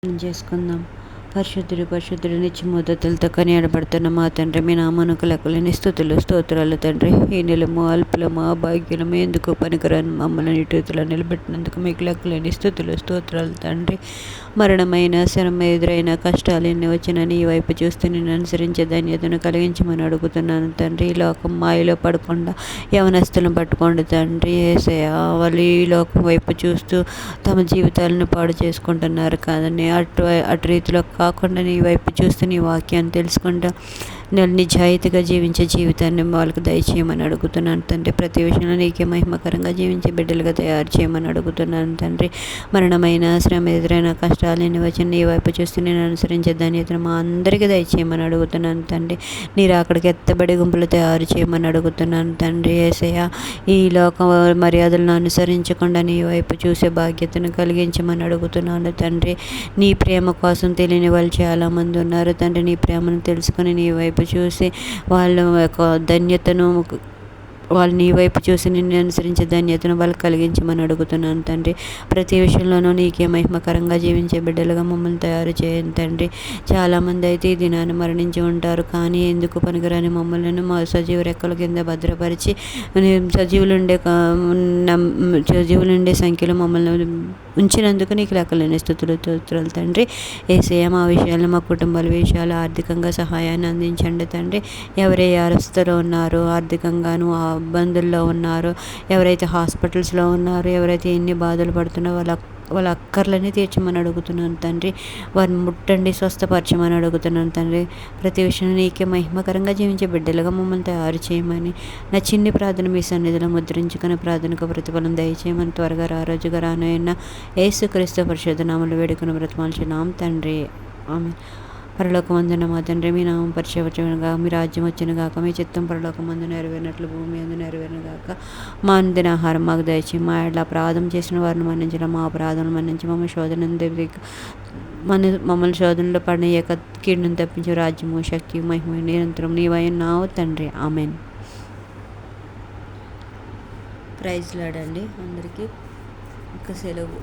చేసుకుందాం. పరిశుద్ధుడు పరిశుద్ధుడు నిత్యముద్దతులతో కొనియాడబడుతున్న మా తండ్రి, మీ నామమునకు లెక్కలేని స్తుతులు స్తోత్రాలు తండ్రి. హీనులము అల్పులము అభాగ్యులము ఎందుకు పనికిరాని మమ్మల్ని నిట్టుతులు నిలబెట్టినందుకు మీకు లెక్కలేని స్తుతులు స్తోత్రాలు తండ్రి. మరణమైన శ్రమ ఎదురైన కష్టాలు ఎన్ని వచ్చినా నీ వైపు చూస్తూ నిన్ను అనుసరించే ధన్యతను కలిగించమని అడుగుతున్నాను తండ్రి. ఈ లోకం మాయలో పడకుండా యవనస్తులను పట్టుకోండి తండ్రి. యేసయ్యా, వాళ్ళు ఈ లోకం వైపు చూస్తూ తమ జీవితాలను పాడు చేసుకుంటున్నారు కాదని అటు రీతిలో కాకుండా నీ వైపు చూస్తూ నీ వాక్యాన్ని తెలుసుకుంటా నిజాయితీగా జీవించే జీవితాన్ని వాళ్ళకు దయచేయమని అడుగుతున్నాను తండ్రి. ప్రతి విషయంలో నీకే మహిమకరంగా జీవించే బిడ్డలుగా తయారు చేయమని అడుగుతున్నాను తండ్రి. మరణమైన శ్రమ ఎదురైన కష్టాలు ఎన్ని వచ్చిన నీ వైపు చూస్తూ నేను అనుసరించే ధన్యతను మా అందరికీ దయచేయమని అడుగుతున్నాను తండ్రి. నీరు అక్కడికి ఎత్తబడి గుంపులు తయారు చేయమని అడుగుతున్నాను తండ్రి. యేసయ్యా, ఈ లోక మర్యాదలను అనుసరించకుండా నీ వైపు చూసే బాధ్యతను కలిగించమని అడుగుతున్నాను తండ్రి. నీ ప్రేమ కోసం తెలియని వాళ్ళు చాలామంది ఉన్నారు తండ్రి. నీ ప్రేమను తెలుసుకొని నీ వైపు చూసి వాళ్ళ యొక్క ధన్యతను వాళ్ళు నీ వైపు చూసి నిన్ను అనుసరించే ధన్యతను వాళ్ళు కలిగించమని అడుగుతున్నాను తండ్రి. ప్రతి విషయంలోనూ నీకే మహిమకరంగా జీవించే బిడ్డలుగా మమ్మల్ని తయారు చేయండి తండ్రి. చాలామంది అయితే ఈ దినాన్ని మరణించి ఉంటారు, కానీ ఎందుకు పనికిరాని మమ్మల్ని మా సజీవ రెక్కల కింద భద్రపరిచి సజీవులుండే సంఖ్యలో మమ్మల్ని ఉంచినందుకు నీకు లెక్కలేని స్తుతులు స్తోత్రాలు తండ్రి. యేసయ్యా, మా విషయాలు మా కుటుంబాల విషయాలు ఆర్థికంగా సహాయాన్ని అందించండి తండ్రి. ఎవరే అరస్థలో ఉన్నారో, ఆర్థికంగాను ఇబ్బందుల్లో ఉన్నారు, ఎవరైతే హాస్పిటల్స్లో ఉన్నారో, ఎవరైతే ఎన్ని బాధలు పడుతున్నారో వాళ్ళ అక్కర్లని తీర్చమని అడుగుతున్నాను తండ్రి. వారిని ముట్టండి, స్వస్థపరచమని అడుగుతున్నాను తండ్రి. ప్రతి విషయంలో నీకే మహిమకరంగా జీవించే బిడ్డలుగా మమ్మల్ని తయారు చేయమని నా చిన్ని ప్రార్థన మీ సన్నిధిలో ముద్రించుకుని ప్రార్థనకు ప్రతిఫలం దయచేయమని త్వరగా రోజుగా రానైనా యేసుక్రీస్తు పరిశుద్ధ నామములో వేడుకుని బ్రతమాల్చున్నాం తండ్రి. ఆమె పరలోకమందున మా తండ్రి, మీ నామం పరిచయవచ్చునుగా, మీ రాజ్యం వచ్చునుగాక, మీ చిత్తం పరలోకమందు నెరవేరినట్లు భూమి అందు నెరవేరునుగాక. మా అనుదిన ఆహారం మాకు దయచేయి. మా ఎడల అపరాధం చేసిన వారిని మన్నించిన మా అపరాధం మన్నించి మమ్మల్ని శోధనలో పడనీయక కీడును తప్పించే రాజ్యము శక్తి మహిమ నిరంతరం నీవైనావు తండ్రి. ఆమెన్. ప్రైజ్ లార్డ్ అండి. అందరికీ ఒక సెలవు.